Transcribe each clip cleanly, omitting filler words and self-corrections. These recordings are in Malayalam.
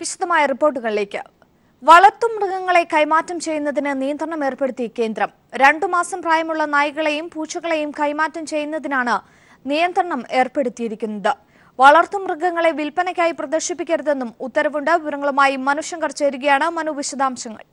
വിശദമായ റിപ്പോർട്ടുകളിലേക്ക്. വളർത്തുമൃഗങ്ങളെ കൈമാറ്റം ചെയ്യുന്നതിന് നിയന്ത്രണം ഏർപ്പെടുത്തി കേന്ദ്രം. 2 മാസം പ്രായമുള്ള നായ്ക്കളെയും പൂച്ചകളെയും കൈമാറ്റം ചെയ്യുന്നതിനാണ് നിയന്ത്രണം ഏർപ്പെടുത്തിയിരിക്കുന്നത്. വളർത്തുമൃഗങ്ങളെ വിൽപ്പനയ്ക്കായി പ്രദർശിപ്പിക്കരുതെന്നും ഉത്തരവുണ്ട്. വിവരങ്ങളുമായി മനുശങ്കർ ചേരുകയാണ്. മനു, വിശദാംശങ്ങൾ.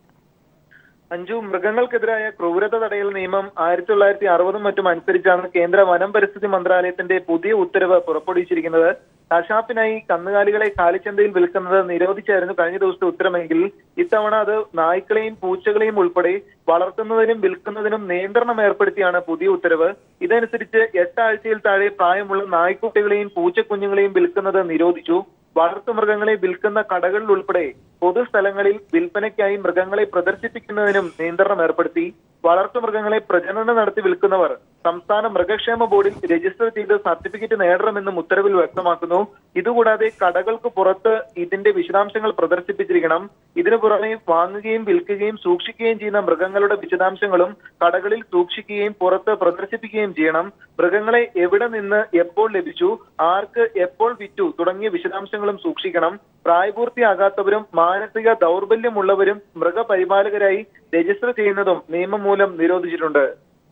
അഞ്ചു, മൃഗങ്ങൾക്കെതിരായ ക്രൂരത തടയൽ നിയമം 1960 മറ്റും അനുസരിച്ചാണ് കേന്ദ്ര വനം പരിസ്ഥിതി മന്ത്രാലയത്തിന്റെ പുതിയ ഉത്തരവ് പുറപ്പെടുവിച്ചിരിക്കുന്നത്. കശാപ്പിനായി കന്നുകാലികളെ കാലിച്ചന്തയിൽ വിൽക്കുന്നത് നിരോധിച്ചായിരുന്നു കഴിഞ്ഞ ദിവസത്തെ ഉത്തരവെങ്കിൽ ഇത്തവണ അത് നായ്ക്കളെയും പൂച്ചകളെയും ഉൾപ്പെടെ വളർത്തുന്നതിനും വിൽക്കുന്നതിനും നിയന്ത്രണം ഏർപ്പെടുത്തിയാണ് പുതിയ ഉത്തരവ്. ഇതനുസരിച്ച് 8 ആഴ്ചയിൽ താഴെ പ്രായമുള്ള നായ്ക്കുട്ടികളെയും പൂച്ചക്കുഞ്ഞുങ്ങളെയും വിൽക്കുന്നത് നിരോധിച്ചു. വളർത്തുമൃഗങ്ങളെ വിൽക്കുന്ന കടകളിൽ ഉൾപ്പെടെ പൊതുസ്ഥലങ്ങളിൽ വിൽപ്പനയ്ക്കായി മൃഗങ്ങളെ പ്രദർശിപ്പിക്കുന്നതിനും നിയന്ത്രണം ഏർപ്പെടുത്തി. വളർത്തുമൃഗങ്ങളെ പ്രജനനം നടത്തി വിൽക്കുന്നവർ സംസ്ഥാന മൃഗക്ഷേമ ബോർഡിൽ രജിസ്റ്റർ ചെയ്ത് സർട്ടിഫിക്കറ്റ് നേടണമെന്നും ഉത്തരവിൽ വ്യക്തമാക്കുന്നു. ഇതുകൂടാതെ കടകൾക്ക് പുറത്ത് ഇതിന്റെ വിശദാംശങ്ങൾ പ്രദർശിപ്പിച്ചിരിക്കണം. ഇതിനു പുറമെ വാങ്ങുകയും വിൽക്കുകയും സൂക്ഷിക്കുകയും ചെയ്യുന്ന മൃഗങ്ങളുടെ വിശദാംശങ്ങളും കടകളിൽ സൂക്ഷിക്കുകയും പുറത്ത് പ്രദർശിപ്പിക്കുകയും ചെയ്യണം. മൃഗങ്ങളെ എവിടെ നിന്ന് എപ്പോൾ ലഭിച്ചു, ആർക്ക് എപ്പോൾ വിറ്റു തുടങ്ങിയ വിശദാംശങ്ങളും സൂക്ഷിക്കണം. പ്രായപൂർത്തിയാകാത്തവരും മാനസിക ദൗർബല്യമുള്ളവരും മൃഗപരിപാലകരായി രജിസ്റ്റർ ചെയ്യുന്നതും നിയമം മൂലം നിരോധിച്ചിട്ടുണ്ട്.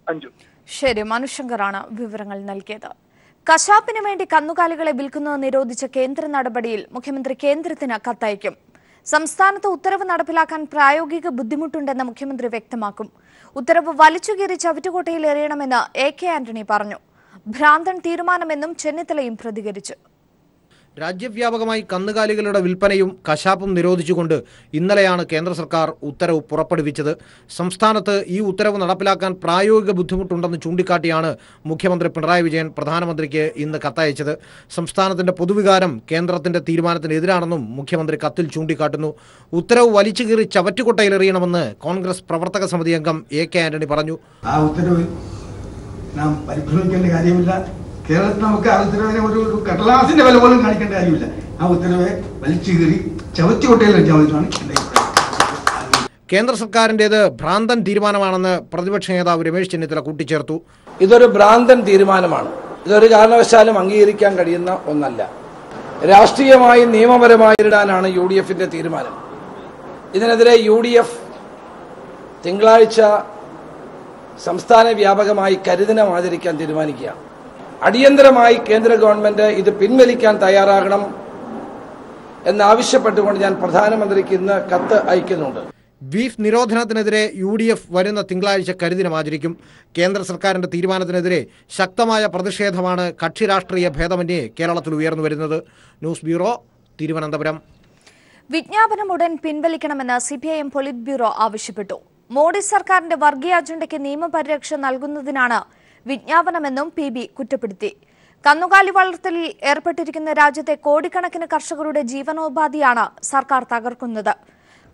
അഞ്ചു. ശരി, മനുശങ്കറാണ് വിവരങ്ങൾ നൽകിയത്. കശാപ്പിന് വേണ്ടി കന്നുകാലികളെ വിൽക്കുന്നത് നിരോധിച്ച കേന്ദ്ര നടപടിയിൽ മുഖ്യമന്ത്രി കേന്ദ്രത്തിന് കത്തയക്കും. സംസ്ഥാനത്ത് ഉത്തരവ് നടപ്പിലാക്കാൻ പ്രായോഗിക ബുദ്ധിമുട്ടുണ്ടെന്ന് മുഖ്യമന്ത്രി വ്യക്തമാക്കും. ഉത്തരവ് വലിച്ചുകീറി ചവറ്റുകൊട്ടയിൽ എറിയണമെന്ന് AK ആന്റണി പറഞ്ഞു. ഭ്രാന്തൻ തീരുമാനമെന്നും ചെന്നിത്തലയും പ്രതികരിച്ചു. രാജ്യവ്യാപകമായി കന്നുകാലികളുടെ വിൽപ്പനയും കശാപ്പും നിരോധിച്ചുകൊണ്ട് ഇന്നലെയാണ് കേന്ദ്ര സർക്കാർ ഉത്തരവ് പുറപ്പെടുവിച്ചത്. സംസ്ഥാനത്ത് ഈ ഉത്തരവ് നടപ്പിലാക്കാൻ പ്രായോഗിക ബുദ്ധിമുട്ടുണ്ടെന്ന് ചൂണ്ടിക്കാട്ടിയാണ് മുഖ്യമന്ത്രി പിണറായി വിജയൻ പ്രധാനമന്ത്രിക്ക് ഇന്ന് കത്തയച്ചത്. സംസ്ഥാനത്തിന്റെ പൊതുവികാരം കേന്ദ്രത്തിന്റെ തീരുമാനത്തിനെതിരാണെന്നും മുഖ്യമന്ത്രി കത്തിൽ ചൂണ്ടിക്കാട്ടുന്നു. ഉത്തരവ് വലിച്ചുകീറി ചവറ്റുകൊട്ടയിലെറിയണമെന്ന് കോൺഗ്രസ് പ്രവർത്തക സമിതി അംഗം AK ആന്റണി പറഞ്ഞു. ആ ഉത്തരവ് നാം പരിഭ്രമിക്കേണ്ട കാര്യമില്ല. കേരളത്തിൽ നമുക്ക് ആ ഉത്തരവിനെ ഒരു കടലാസിന്റെ വില പോലും കാണിക്കേണ്ട കാര്യമില്ല. ആ ഉത്തരവ് വലിച്ചു കീറി ചവറ്റുകൊട്ടയിൽ വെച്ചാൽ കേന്ദ്ര സർക്കാരിന്റേത് ഭ്രാന്തൻ തീരുമാനമാണെന്ന് പ്രതിപക്ഷ നേതാവ് രമേശ് ചെന്നിത്തല കൂട്ടിച്ചേർത്തു. ഇതൊരു ഭ്രാന്തൻ തീരുമാനമാണ്. ഇതൊരു കാരണവശാലും അംഗീകരിക്കാൻ കഴിയുന്ന ഒന്നല്ല. രാഷ്ട്രീയമായി നിയമപരമായി ഇടാനാണ് UDFന്റെ തീരുമാനം. ഇതിനെതിരെ UDF തിങ്കളാഴ്ച സംസ്ഥാന വ്യാപകമായി കരിദിനം ആചരിക്കാൻ തീരുമാനിക്കുകയാണ്. അടിയന്തരമായി കേന്ദ്ര ഗവൺമെന്റ് ഇത് പിൻവലിക്കാൻ തയ്യാറാകണം എന്നാവശ്യപ്പെട്ടുകൊണ്ട് ഞാൻ പ്രധാനമന്ത്രിക്ക് ഇന്ന് കത്ത് അയക്കുന്നുണ്ട്. ബീഫ് നിരോധനത്തിനെതിരെ UDF വരുന്ന തിങ്കളാഴ്ച കരിദിനം ആചരിക്കും. കേന്ദ്ര സർക്കാരിന്റെ തീരുമാനത്തിനെതിരെ ശക്തമായ പ്രതിഷേധമാണ് കക്ഷി രാഷ്ട്രീയ ഭേദമന്യേ കേരളത്തിൽ ഉയർന്നു വരുന്നത്. News bureau, Thiruvananthapuram. വിജ്ഞാപനം ഉടൻ പിൻവലിക്കണമെന്ന് CPIM പൊളിറ്റ് ബ്യൂറോ ആവശ്യപ്പെട്ടു. മോഡി സർക്കാരിന്റെ വർഗീയ അജണ്ടയ്ക്ക് നിയമപരിരക്ഷ നൽകുന്നതിനാണ് വിജ്ഞാപനമെന്നും PB കുറ്റപ്പെടുത്തി. കന്നുകാലി വളർത്തലിൽ ഏർപ്പെട്ടിരിക്കുന്ന രാജ്യത്തെ കോടിക്കണക്കിന് കർഷകരുടെ ജീവനോപാധിയാണ് സർക്കാർ തകർക്കുന്നത്.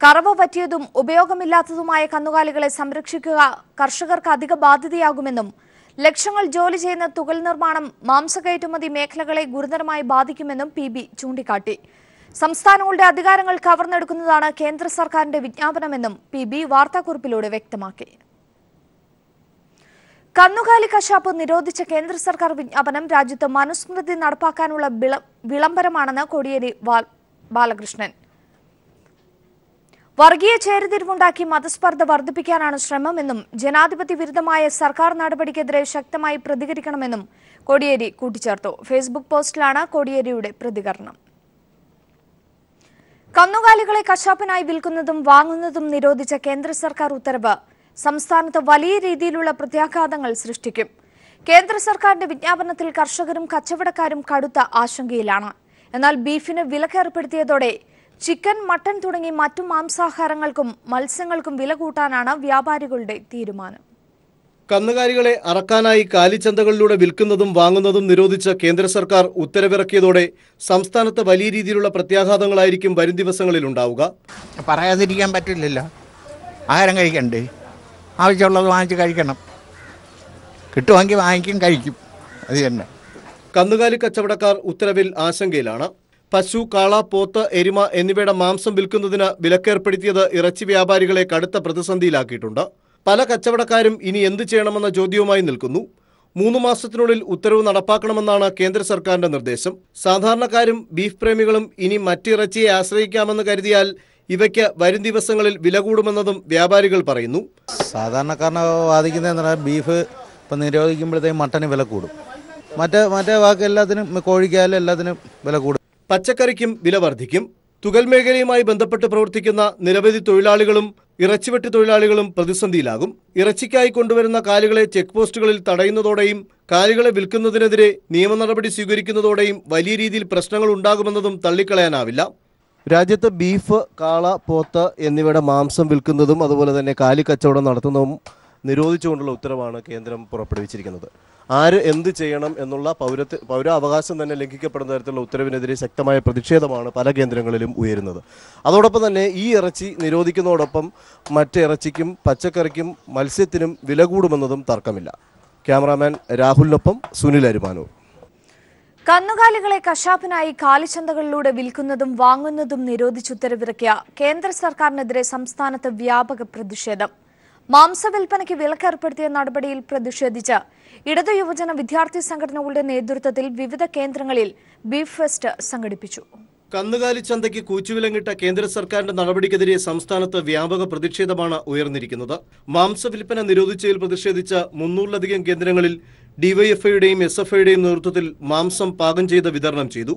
കറവ പറ്റിയതും ഉപയോഗമില്ലാത്തതുമായ കന്നുകാലികളെ സംരക്ഷിക്കുക കർഷകർക്ക് അധിക ബാധ്യതയാകുമെന്നും ലക്ഷങ്ങൾ ജോലി ചെയ്യുന്ന തുകൽ നിർമ്മാണം, മാംസകയറ്റുമതി മേഖലകളെ ഗുരുതരമായി ബാധിക്കുമെന്നും PB ചൂണ്ടിക്കാട്ടി. സംസ്ഥാനങ്ങളുടെ അധികാരങ്ങൾ കവർന്നെടുക്കുന്നതാണ് കേന്ദ്ര സർക്കാരിന്റെ വിജ്ഞാപനമെന്നും PB വാർത്താക്കുറിപ്പിലൂടെ വ്യക്തമാക്കി. കന്നുകാലി കശാപ്പ് നിരോധിച്ച കേന്ദ്ര സർക്കാർ വിജ്ഞാപനം രാജ്യത്ത് മനുസ്മൃതി നടപ്പാക്കാനുള്ള വിളംബരമാണെന്ന് കോടിയേരി ബാലകൃഷ്ണൻ. വർഗീയ ചേരിതിരിവുണ്ടാക്കി മതസ്പർദ്ധ വർദ്ധിപ്പിക്കാനാണ് ശ്രമമെന്നും ജനാധിപത്യ വിരുദ്ധമായ സർക്കാർ നടപടിക്കെതിരെ ശക്തമായി പ്രതികരിക്കണമെന്നും കോടിയേരി കൂട്ടിച്ചേർത്തു. ഫേസ്ബുക്ക് പോസ്റ്റിലാണ് കോടിയേരിയുടെ പ്രതികരണം. കന്നുകാലികളെ കശാപ്പിനായി വിൽക്കുന്നതും വാങ്ങുന്നതും നിരോധിച്ച കേന്ദ്ര സർക്കാർ ഉത്തരവ് സംസ്ഥാനത്ത് വലിയ രീതിയിലുള്ള പ്രത്യാഘാതങ്ങൾ സൃഷ്ടിക്കും. കേന്ദ്ര സർക്കാരിന്റെ വിജ്ഞാപനത്തിൽ കർഷകരും കച്ചവടക്കാരും കടുത്ത ആശങ്കയിലാണ്. എന്നാൽ ബീഫിന് വിലക്കേർപ്പെടുത്തിയതോടെ ചിക്കൻ, മട്ടൺ തുടങ്ങി മറ്റു മാംസാഹാരങ്ങൾക്കും മത്സ്യങ്ങൾക്കും വില കൂട്ടാനാണ് വ്യാപാരികളുടെ തീരുമാനം. കന്നുകാലികളെ അറക്കാനായി കാലിച്ചന്തകളിലൂടെ വിൽക്കുന്നതും വാങ്ങുന്നതും നിരോധിച്ച കേന്ദ്ര സർക്കാർ ഉത്തരവിറക്കിയതോടെ സംസ്ഥാനത്ത് വലിയ രീതിയിലുള്ള പ്രത്യാഘാതങ്ങളായിരിക്കും വരും ദിവസങ്ങളിൽ ഉണ്ടാവുക. പറയാതിരിക്കാൻ പറ്റില്ലല്ലോ. ആഹാരം കഴിക്കണ്ടേ? ആവശ്യമുള്ളത് വാങ്ങിച്ച് കഴിക്കണം. കിട്ടുമെങ്കിൽ വാങ്ങിക്കും, കഴിക്കും. അത് തന്നെ. കന്നുകാലി കച്ചവടക്കാർ ഉത്തരവിൽ ആശങ്കയിലാണ്. പശു, കാള, പോത്ത്, എരുമ എന്നിവയുടെ മാംസം വിൽക്കുന്നതിന് വിലക്കേർപ്പെടുത്തിയത് ഇറച്ചി വ്യാപാരികളെ കടുത്ത പ്രതിസന്ധിയിലാക്കിയിട്ടുണ്ട്. പല കച്ചവടക്കാരും ഇനി എന്ത് ചെയ്യണമെന്ന ചോദ്യവുമായി നിൽക്കുന്നു. 3 മാസത്തിനുള്ളിൽ ഉത്തരവ് നടപ്പാക്കണമെന്നാണ് കേന്ദ്ര സർക്കാരിന്റെ നിർദ്ദേശം. സാധാരണക്കാരും ബീഫ് പ്രേമികളും ഇനി മറ്റിറച്ചിയെ ആശ്രയിക്കാമെന്ന് കരുതിയാൽ ഇവയ്ക്ക് വരും ദിവസങ്ങളിൽ വില കൂടുമെന്നതും വ്യാപാരികൾ പറയുന്നു. സാധാരണക്കാരനെ ബാധിക്കുന്നതെന്ന് പറഞ്ഞാൽ ബീഫ് ഇപ്പം നിരോധിക്കുമ്പോഴത്തേക്കും മട്ടന് വില കൂടും. മറ്റേ ബാക്കി എല്ലാത്തിനും കോഴിക്കായാലും എല്ലാത്തിനും വില കൂടും. പച്ചക്കറിക്കും വില വർദ്ധിക്കും. തുകൽ മേഖലയുമായി ബന്ധപ്പെട്ട് പ്രവർത്തിക്കുന്ന നിരവധി തൊഴിലാളികളും ഇറച്ചിവെട്ട് തൊഴിലാളികളും പ്രതിസന്ധിയിലാകും. ഇറച്ചിക്കായി കൊണ്ടുവരുന്ന കാലികളെ ചെക്ക് പോസ്റ്റുകളിൽ തടയുന്നതോടെയും കാലികളെ വിൽക്കുന്നതിനെതിരെ നിയമ നടപടി സ്വീകരിക്കുന്നതോടെയും വലിയ രീതിയിൽ പ്രശ്നങ്ങൾ ഉണ്ടാകുമെന്നതും തള്ളിക്കളയാനാവില്ല. രാജ്യത്ത് ബീഫ്, കാള, പോത്ത് എന്നിവയുടെ മാംസം വിൽക്കുന്നതും അതുപോലെ തന്നെ കാലി കച്ചവടം നടത്തുന്നതും നിരോധിച്ചുകൊണ്ടുള്ള ഉത്തരവാണ് കേന്ദ്രം പുറപ്പെടുവിച്ചിരിക്കുന്നത്. ആര് എന്ത് ചെയ്യണം എന്നുള്ള പൗരാവകാശം തന്നെ ലംഘിക്കപ്പെടുന്ന തരത്തിലുള്ള ഉത്തരവിനെതിരെ ശക്തമായ പ്രതിഷേധമാണ് പല കേന്ദ്രങ്ങളിലും ഉയരുന്നത്. അതോടൊപ്പം തന്നെ ഈ ഇറച്ചി നിരോധിക്കുന്നതോടൊപ്പം മറ്റ് ഇറച്ചിക്കും പച്ചക്കറിക്കും മത്സ്യത്തിനും വില കൂടുമെന്നതും തർക്കമില്ല. ക്യാമറാമാൻ രാഹുലിനൊപ്പം സുനിൽ അരുമാനൂർ. കന്നുകാലികളെ കശാപ്പിനായി കാലിച്ചന്തകളിലൂടെ വിൽക്കുന്നതും വാങ്ങുന്നതും നിരോധിച്ചുത്തരവിറക്കിയ കേന്ദ്ര സർക്കാരിനെതിരെ സംസ്ഥാനത്ത് വ്യാപക പ്രതിഷേധം. മാംസവിൽപ്പനയ്ക്ക് വിലക്കേർപ്പെടുത്തിയ നടപടിയിൽ പ്രതിഷേധിച്ച് ഇടതു യുവജന വിദ്യാർത്ഥി സംഘടനകളുടെ നേതൃത്വത്തിൽ വിവിധ കേന്ദ്രങ്ങളിൽ ബീഫ് ഫെസ്റ്റ് സംഘടിപ്പിച്ചു. കന്നുകാലി ചന്തയ്ക്ക് കൂച്ചുവിലങ്ങിട്ട കേന്ദ്ര സർക്കാരിന്റെ നടപടിക്കെതിരെ സംസ്ഥാനത്ത് വ്യാപക പ്രതിഷേധമാണ് ഉയർന്നിരിക്കുന്നത്. മാംസവിൽപ്പന നിരോധിച്ചതിൽ പ്രതിഷേധിച്ച 300-ലധികം കേന്ദ്രങ്ങളിൽ ഡിവൈഎഫ്ഐയുടെയും എസ്എഫ്ഐയുടെയും നേതൃത്വത്തിൽ മാംസം പാകം ചെയ്ത് വിതരണം ചെയ്തു.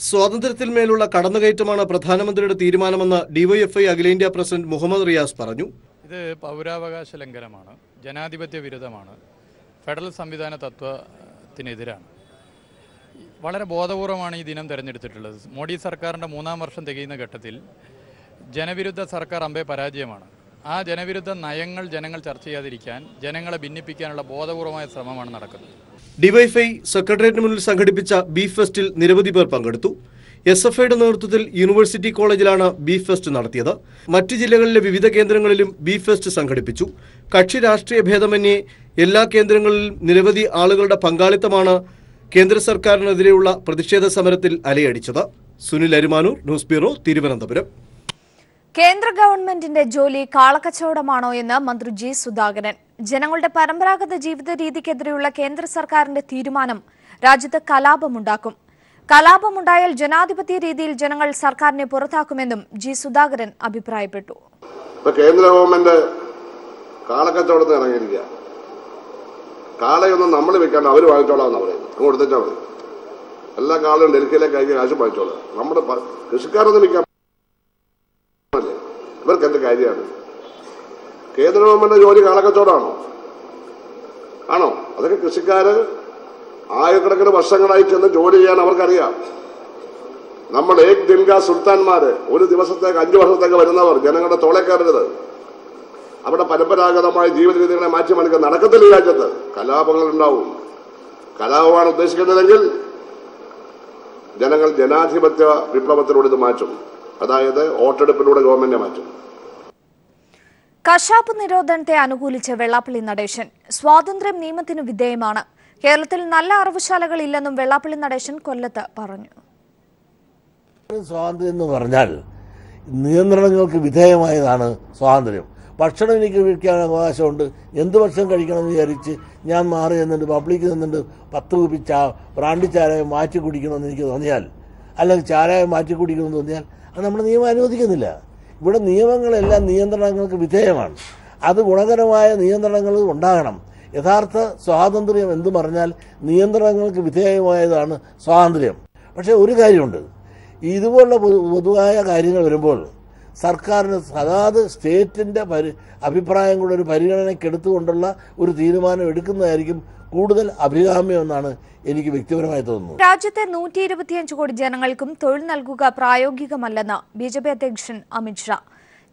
സ്വാതന്ത്ര്യത്തിന്മേലുള്ള കടന്നുകയറ്റമാണ് പ്രധാനമന്ത്രിയുടെ തീരുമാനമെന്ന് ഡിവൈഎഫ്ഐ അഖിലേന്ത്യാ പ്രസിഡന്റ് മുഹമ്മദ് റിയാസ് പറഞ്ഞു. ഇത് പൗരാവകാശ ലംഘനമാണ്, ജനാധിപത്യ വിരുദ്ധമാണ്, ഫെഡറൽ സംവിധാന തത്വത്തിനെതിരാണ്. വളരെ ബോധപൂർവമാണ് ഈ ദിനം തിരഞ്ഞെടുത്തിട്ടുള്ളത്. മോഡി സർക്കാരിൻ്റെ 3-ാം വർഷം തികയുന്ന ഘട്ടത്തിൽ ജനവിരുദ്ധ സർക്കാർ അമ്പേ പരാജയമാണ്. ആ ജനവിരുദ്ധ നയങ്ങൾ ജനങ്ങൾ ചർച്ച ചെയ്യാതിരിക്കാൻ, ജനങ്ങളെ ഭിന്നിപ്പിക്കാനുള്ള ബോധപൂർവമായ ശ്രമമാണ് നടക്കുന്നത്. ഡിവൈഎഫ്ഐ സെക്രട്ടേറിയറ്റിന് മുന്നിൽ സംഘടിപ്പിച്ച ബീഫ് ഫെസ്റ്റിൽ നിരവധി പേർ പങ്കെടുത്തു. എസ്എഫ്ഐയുടെ നേതൃത്വത്തിൽ യൂണിവേഴ്സിറ്റി കോളേജിലാണ് ബീഫ് ഫെസ്റ്റ് നടത്തിയത്. മറ്റ് ജില്ലകളിലെ വിവിധ കേന്ദ്രങ്ങളിലും ബീഫ് ഫെസ്റ്റ് സംഘടിപ്പിച്ചു. കക്ഷി രാഷ്ട്രീയ ഭേദമന്യേ എല്ലാ കേന്ദ്രങ്ങളിലും നിരവധി ആളുകളുടെ പങ്കാളിത്തമാണ് കേന്ദ്ര സർക്കാരിനെതിരെയുള്ള പ്രതിഷേധ സമരത്തിൽ അലയടിച്ചത്. Sunil Arumanoor, news bureau, Thiruvananthapuram. കേന്ദ്ര ഗവൺമെന്റിന്റെ ജോലി കാളക്കച്ചവടമാണോ എന്ന് മന്ത്രി ജി സുധാകരൻ. ജനങ്ങളുടെ പരമ്പരാഗത ജീവിത രീതിക്കെതിരെയുള്ള കേന്ദ്ര സർക്കാരിന്റെ തീരുമാനം രാജ്യത്ത് കലാപമുണ്ടാക്കും. കലാപമുണ്ടായാൽ ജനാധിപത്യ രീതിയിൽ ജനങ്ങൾ സർക്കാരിനെ പുറത്താക്കുമെന്നും ജി സുധാകരൻ അഭിപ്രായപ്പെട്ടു. കേന്ദ്ര ഗവൺമെന്റ് കാളക്കച്ചവടത്തിന് ഇറങ്ങിയിരിക്കുക. കാളയൊന്നും നമ്മൾ വെക്കാണ്ട് അവർ വാങ്ങിച്ചോളാന്ന് പറയുന്നത്, അങ്ങ് കൊടുത്തേച്ചാൽ മതി. എല്ലാ കാളും ഡൽഹിയിലേക്ക് അയക്കുക, കാശ് വാങ്ങിച്ചോളാം. നമ്മുടെ കൃഷിക്കാരൊന്നും വിൽക്കാൻ ഇവർക്ക് എന്ത് കാര്യമാണ്? കേന്ദ്ര ഗവൺമെന്റ് ജോലി കാളക്കച്ചവടമാണോ? ആണോ? അതൊക്കെ കൃഷിക്കാര് ആയിരക്കണക്കിന് വർഷങ്ങളായി ചെന്ന് ജോലി ചെയ്യാൻ അവർക്കറിയാം. നമ്മൾ ഏക് ദിൻകാ സുൽത്താൻമാര്, ഒരു ദിവസത്തേക്ക് 5 വർഷത്തേക്ക് വരുന്നവർ ജനങ്ങളുടെ തോളെ കയറരുത്. അവിടെ പരമ്പരാഗതമായ ജീവിത രീതികളെ മാറ്റിമറിക്കാൻ നടക്കത്തില്ല. ഈ രാജ്യത്ത് കലാപങ്ങൾ ഉണ്ടാവും. കലാപമാണ് ഉദ്ദേശിക്കുന്നതെങ്കിൽ ജനങ്ങൾ ജനാധിപത്യ വിപ്ലവത്തിലൂടെ ഇത് മാറ്റും. അതായത് വോട്ടെടുപ്പിലൂടെ ഗവൺമെന്റിനെ മാറ്റും. കശാപ്പ് നിരോധനത്തെ അനുകൂലിച്ച് വെള്ളാപ്പള്ളി നടേശൻ. സ്വാതന്ത്ര്യം നിയമത്തിന് വിധേയമാണ്. കേരളത്തിൽ നല്ല അറവുശാലകൾ ഇല്ലെന്നും വെള്ളാപ്പള്ളി നടേശൻ കൊല്ലത്ത് പറഞ്ഞു. സ്വാതന്ത്ര്യം എന്ന് പറഞ്ഞാൽ നിയന്ത്രണങ്ങൾക്ക് വിധേയമായതാണ് സ്വാതന്ത്ര്യം. ഭക്ഷണം എനിക്ക് കഴിക്കാൻ അവകാശമുണ്ട്. എന്ത് ഭക്ഷണം കഴിക്കണമെന്ന് വിചാരിച്ച് ഞാൻ മാറി നിന്നിട്ട് പബ്ലിക്കിൽ നിന്നിട്ട് 10 കുപ്പി ബ്രാൻഡി ചാരായം മാറ്റി കുടിക്കണമെന്ന് എനിക്ക് തോന്നിയാൽ, അല്ലെങ്കിൽ ചാരായം മാറ്റി കുടിക്കണമെന്ന് തോന്നിയാൽ അത് നമ്മുടെ നിയമം അനുവദിക്കുന്നില്ല. ഇവിടെ നിയമങ്ങളെല്ലാം നിയന്ത്രണങ്ങൾക്ക് വിധേയമാണ്. അത് ഗുണകരമായ നിയന്ത്രണങ്ങൾ ഉണ്ടാകണം. യഥാർത്ഥ സ്വാതന്ത്ര്യം എന്ന് പറഞ്ഞാൽ നിയന്ത്രണങ്ങൾക്ക് വിധേയമായതാണ് സ്വാതന്ത്ര്യം. പക്ഷേ ഒരു കാര്യമുണ്ട്, ഇതുപോലുള്ള പൊതുവായ കാര്യങ്ങൾ വരുമ്പോൾ സർക്കാരിന് അതാത് സ്റ്റേറ്റിൻ്റെ അഭിപ്രായം കൂടെ ഒരു പരിഗണനയ്ക്കെടുത്തുകൊണ്ടുള്ള ഒരു തീരുമാനം എടുക്കുന്നതായിരിക്കും കൂടുതൽ അഭികാമ്യമെന്നാണ് എനിക്ക് വ്യക്തിപരമായി തോന്നുന്നു. രാജ്യത്തെ 125 കോടി ജനങ്ങൾക്കും തൊഴിൽ നൽകുക പ്രായോഗികമല്ലെന്ന് ബിജെപി അധ്യക്ഷൻ അമിത്ഷാ.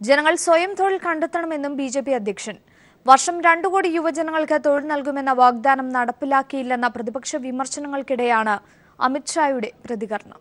ജനങ്ങൾ സ്വയം തൊഴിൽ കണ്ടെത്തണമെന്നും ബിജെപി അധ്യക്ഷൻ. വർഷം 2 കോടി യുവജനങ്ങൾക്ക് തൊഴിൽ നൽകുമെന്ന വാഗ്ദാനം നടപ്പിലാക്കിയില്ലെന്ന പ്രതിപക്ഷ വിമർശനങ്ങൾക്കിടെയാണ് അമിത്ഷായുടെ പ്രതികരണം.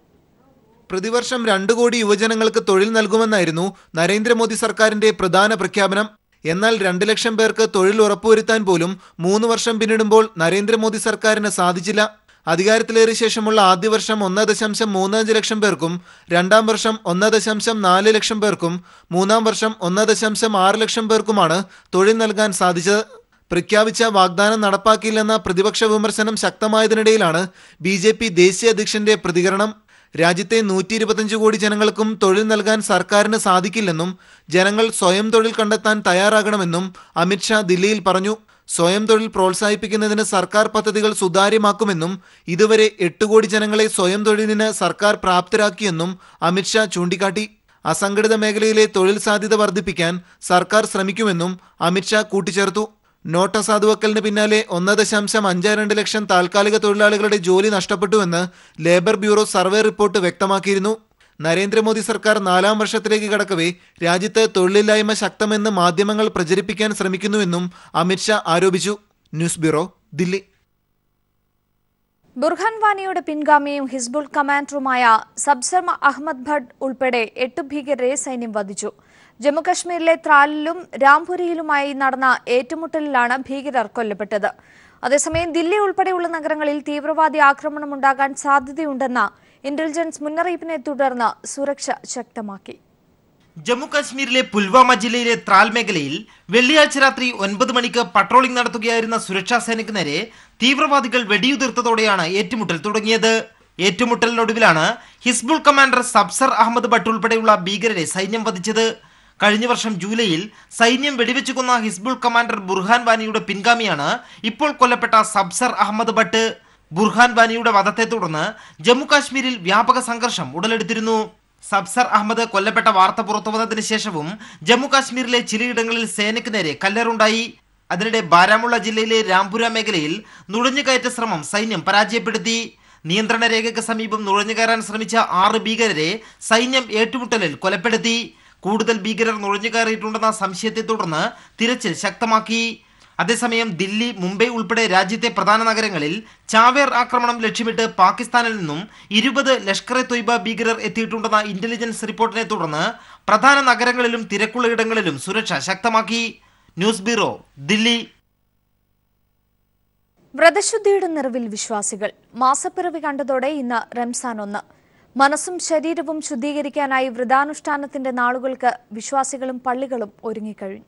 പ്രതിവർഷം 2 കോടി യുവജനങ്ങൾക്ക് തൊഴിൽ നൽകുമെന്നായിരുന്നു നരേന്ദ്രമോദി സർക്കാരിന്റെ പ്രധാന പ്രഖ്യാപനം. എന്നാൽ 2 ലക്ഷം പേർക്ക് തൊഴിൽ ഉറപ്പുവരുത്താൻ പോലും 3 വർഷം പിന്നിടുമ്പോൾ നരേന്ദ്രമോദി സർക്കാരിന് സാധിച്ചില്ല. അധികാരത്തിലേറിയ ശേഷമുള്ള ആദ്യ വർഷം 1.35 ലക്ഷം പേർക്കും, 2-ാം വർഷം 1.4 ലക്ഷം പേർക്കും, 3-ാം വർഷം 1.6 ലക്ഷം പേർക്കുമാണ് തൊഴിൽ നൽകാൻ സാധിച്ചത്. പ്രഖ്യാപിച്ച വാഗ്ദാനം നടപ്പാക്കിയില്ലെന്ന പ്രതിപക്ഷ വിമർശനം ശക്തമായതിനിടയിലാണ് BJP ദേശീയ അധ്യക്ഷന്റെ പ്രതികരണം. രാജ്യത്തെ 125 കോടി ജനങ്ങൾക്കും തൊഴിൽ നൽകാൻ സർക്കാരിന് സാധിക്കില്ലെന്നും ജനങ്ങൾ സ്വയം തൊഴിൽ കണ്ടെത്താൻ തയ്യാറാകണമെന്നും അമിത്ഷാ ദില്ലിയിൽ പറഞ്ഞു. സ്വയം തൊഴിൽ പ്രോത്സാഹിപ്പിക്കുന്നതിന് സർക്കാർ പദ്ധതികൾ സുതാര്യമാക്കുമെന്നും ഇതുവരെ 8 കോടി ജനങ്ങളെ സ്വയം തൊഴിലിന് സർക്കാർ പ്രാപ്തരാക്കിയെന്നും അമിത്ഷാ ചൂണ്ടിക്കാട്ടി. അസംഘടിത മേഖലയിലെ തൊഴിൽ സാധ്യത വർദ്ധിപ്പിക്കാൻ സർക്കാർ ശ്രമിക്കുമെന്നും അമിത്ഷാ കൂട്ടിച്ചേർത്തു. നോട്ട് അസാധുവാക്കലിന് പിന്നാലെ 1.52 ലക്ഷം താൽക്കാലിക തൊഴിലാളികളുടെ ജോലി നഷ്ടപ്പെട്ടുവെന്ന് ലേബർ ബ്യൂറോ സർവേ റിപ്പോർട്ട് വ്യക്തമാക്കിയിരുന്നു. നരേന്ദ്രമോദി സർക്കാർ 4ാം വർഷത്തിലേക്ക് കടക്കവേ രാജ്യത്ത് തൊഴിലില്ലായ്മ ശക്തമെന്ന് മാധ്യമങ്ങൾ പ്രചരിപ്പിക്കാൻ ശ്രമിക്കുന്നുവെന്നും അമിത്ഷാ ആരോപിച്ചു. News bureau, Delhi. ബുർഹാൻ വാനിയുടെ പിൻഗാമിയും ഹിസ്ബുൾ കമാൻഡറുമായ സബ്സർ അഹമ്മദ് ഭട്ട് ഉൾപ്പെടെ 8 ഭീകരരെ സൈന്യം വധിച്ചു. ജമ്മുകശ്മീരിലെ ത്രാലിലും രാംപുരിയിലുമായി നടന്ന ഏറ്റുമുട്ടലിലാണ് ഭീകരർ കൊല്ലപ്പെട്ടത്. അതേസമയം ദില്ലി ഉൾപ്പെടെയുള്ള നഗരങ്ങളിൽ തീവ്രവാദി ആക്രമണമുണ്ടാകാൻ സാധ്യതയുണ്ടെന്ന ഇന്റലിജൻസ് മുന്നറിയിപ്പിനെ തുടർന്ന് സുരക്ഷ ശക്തമാക്കി. ജമ്മുകാശ്മീരിലെ പുൽവാമ ജില്ലയിലെ ത്രാൽ മേഖലയിൽ വെള്ളിയാഴ്ച രാത്രി 9 മണിക്ക് പട്രോളിംഗ് നടത്തുകയായിരുന്ന സുരക്ഷാ സേനയ്ക്ക് നേരെ തീവ്രവാദികൾ വെടിയുതിർത്തതോടെയാണ് ഏറ്റുമുട്ടൽ തുടങ്ങിയത്. ഏറ്റുമുട്ടലിനൊടുവിലാണ് ഹിസ്ബുൾ കമാൻഡർ സബ്സർ അഹമ്മദ് ഭട്ട് ഉൾപ്പെടെയുള്ള ഭീകരരെ സൈന്യം വധിച്ചത്. കഴിഞ്ഞ വർഷം ജൂലൈയിൽ സൈന്യം വെടിവെച്ചു കൊന്ന ഹിസ്ബുൾ കമാൻഡർ ബുർഹാൻ വാനിയുടെ പിൻഗാമിയാണ് ഇപ്പോൾ കൊല്ലപ്പെട്ട സബ്സർ അഹമ്മദ് ഭട്ട്. ബുർഹാൻ വാനിയുടെ വധത്തെ തുടർന്ന് ജമ്മുകാശ്മീരിൽ വ്യാപക സംഘർഷം ഉടലെടുത്തിരുന്നു. സബ്സർ അഹമ്മദ് കൊല്ലപ്പെട്ട വാർത്ത പുറത്തുവന്നതിന് ശേഷവും ജമ്മുകാശ്മീരിലെ ചിലയിടങ്ങളിൽ സേനയ്ക്ക് നേരെ കല്ലേറുണ്ടായി. അതിനിടെ ബാരാമുള്ള ജില്ലയിലെ രാംപുര മേഖലയിൽ നുഴഞ്ഞുകയറ്റ ശ്രമം സൈന്യം പരാജയപ്പെടുത്തി. നിയന്ത്രണ രേഖയ്ക്ക് സമീപം നുഴഞ്ഞുകയറാൻ ശ്രമിച്ച 6 ഭീകരരെ സൈന്യം ഏറ്റുമുട്ടലിൽ കൊലപ്പെടുത്തി. കൂടുതൽ ഭീകരർ നുഴഞ്ഞുകയറിയിട്ടുണ്ടെന്ന സംശയത്തെ തുടർന്ന് തിരച്ചിൽ ശക്തമാക്കി. അതേസമയം ദില്ലി, മുംബൈ ഉൾപ്പെടെ രാജ്യത്തെ പ്രധാന നഗരങ്ങളിൽ ചാവേർ ആക്രമണം ലക്ഷ്യമിട്ട് പാകിസ്ഥാനിൽ നിന്നും 20 ലഷ്കർ-എ-തൊയ്ബ ഭീകരർ എത്തിയിട്ടുണ്ടെന്ന ഇന്റലിജൻസ് റിപ്പോർട്ടിനെ തുടർന്ന് പ്രധാന നഗരങ്ങളിലും തിരക്കുള്ള ഇടങ്ങളിലും സുരക്ഷ ശക്തമാക്കി. News bureau, Delhi. വ്രതശുദ്ധിയുടെ നിറവിൽ വിശ്വാസികൾ. മാസപ്പിറവി കണ്ടതോടെ ഇന്ന് റംസാൻ 1. മനസ്സും ശരീരവും ശുദ്ധീകരിക്കാനായി വ്രതാനുഷ്ഠാനത്തിന്റെ നാളുകൾക്ക് വിശ്വാസികളും പള്ളികളും ഒരുങ്ങിക്കഴിഞ്ഞു.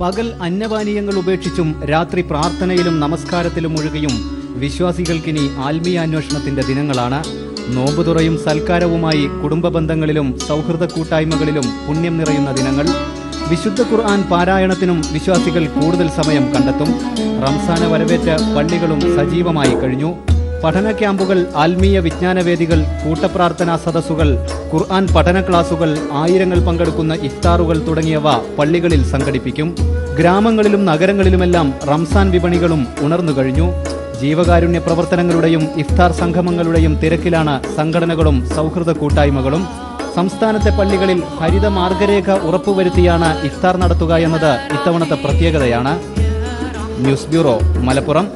പകൽ അന്നപാനീയങ്ങൾ ഉപേക്ഷിച്ചും രാത്രി പ്രാർത്ഥനയിലും നമസ്കാരത്തിലും മുഴുകിയും വിശ്വാസികൾക്കിനി ആത്മീയാന്വേഷണത്തിന്റെ ദിനങ്ങളാണ്. നോമ്പുതുറയും സൽക്കാരവുമായി കുടുംബ ബന്ധങ്ങളിലും സൗഹൃദ കൂട്ടായ്മകളിലും പുണ്യം നിറയുന്ന ദിനങ്ങൾ. വിശുദ്ധ ഖുർആൻ പാരായണത്തിനും വിശ്വാസികൾ കൂടുതൽ സമയം കണ്ടെത്തും. റംസാനെ വരവേറ്റ് പള്ളികളും സജീവമായി കഴിഞ്ഞു. പഠന ക്യാമ്പുകൾ, ആത്മീയ വിജ്ഞാനവേദികൾ, കൂട്ടപ്രാർത്ഥനാ സദസ്സുകൾ, ഖുർആൻ പഠന ക്ലാസുകൾ, ആയിരങ്ങൾ പങ്കെടുക്കുന്ന ഇഫ്താറുകൾ തുടങ്ങിയവ പള്ളികളിൽ സംഘടിപ്പിക്കും. ഗ്രാമങ്ങളിലും നഗരങ്ങളിലുമെല്ലാം റംസാൻ വിപണികളും ഉണർന്നു കഴിഞ്ഞു. ജീവകാരുണ്യ പ്രവർത്തനങ്ങളുടെയും ഇഫ്താർ സംഗമങ്ങളുടെയും തിരക്കിലാണ് സംഘടനകളും സൗഹൃദ കൂട്ടായ്മകളും. സംസ്ഥാനത്തെ പള്ളികളിൽ ഹരിത മാർഗരേഖ ഉറപ്പുവരുത്തിയാണ് ഇഫ്താർ നടത്തുക എന്നത് ഇത്തവണത്തെ പ്രത്യേകതയാണ്. News bureau, Malappuram.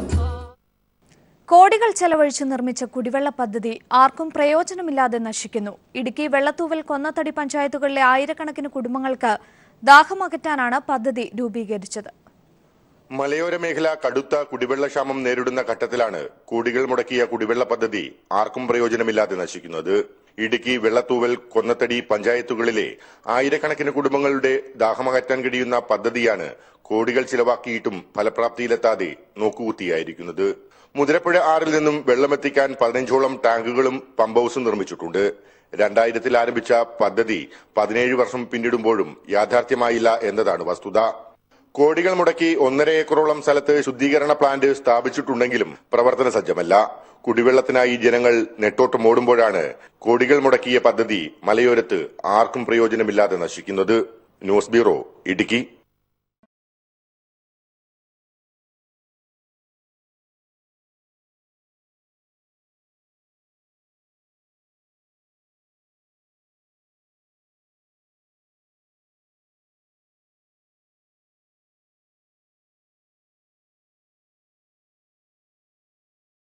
കോടികൾ ചെലവഴിച്ച് നിർമ്മിച്ച കുടിവെള്ള പദ്ധതി ആർക്കും പ്രയോജനമില്ലാതെ നശിക്കുന്നു. ഇടുക്കി വെള്ളത്തൂവൽ, കൊന്നത്തടി പഞ്ചായത്തുകളിലെ ആയിരക്കണക്കിന് കുടുംബങ്ങൾക്ക് ദാഹമകറ്റാനാണ് പദ്ധതി രൂപീകരിച്ചത്. മലയോര മേഖല കടുത്ത കുടിവെള്ളക്ഷാമം നേരിടുന്ന ഘട്ടത്തിലാണ് കോടികൾ മുടക്കിയ കുടിവെള്ള പദ്ധതി ആർക്കും പ്രയോജനമില്ലാതെ നശിക്കുന്നത്. ഇടുക്കി വെള്ളത്തൂവൽ, കൊന്നത്തടി പഞ്ചായത്തുകളിലെ ആയിരക്കണക്കിന് കുടുംബങ്ങളുടെ ദാഹമകറ്റാൻ കഴിയുന്ന പദ്ധതിയാണ് കോടികൾ ചിലവാക്കിയിട്ടും ഫലപ്രാപ്തിയിലെത്താതെ നോക്കുകുത്തിയായിരിക്കുന്നത്. മുതിരപ്പുഴ ആറിൽ നിന്നും വെള്ളമെത്തിക്കാൻ 15ഓളം ടാങ്കുകളും പമ്പ് ഹൗസും നിർമ്മിച്ചിട്ടുണ്ട്. 2000-ൽ ആരംഭിച്ച പദ്ധതി 17 വർഷം പിന്നിടുമ്പോഴും യാഥാർത്ഥ്യമായില്ല എന്നതാണ് വസ്തുത. കോടികൾ മുടക്കി 1.5 ഏക്കറോളം സ്ഥലത്ത് ശുദ്ധീകരണ പ്ലാന്റ് സ്ഥാപിച്ചിട്ടുണ്ടെങ്കിലും പ്രവർത്തന സജ്ജമല്ല. കുടിവെള്ളത്തിനായി ജനങ്ങൾ നെട്ടോട്ടമോടുമ്പോഴാണ് കോടികൾ മുടക്കിയ പദ്ധതി മലയോരത്ത് ആർക്കും പ്രയോജനമില്ലാതെ നശിക്കുന്നത്. News bureau, Idukki.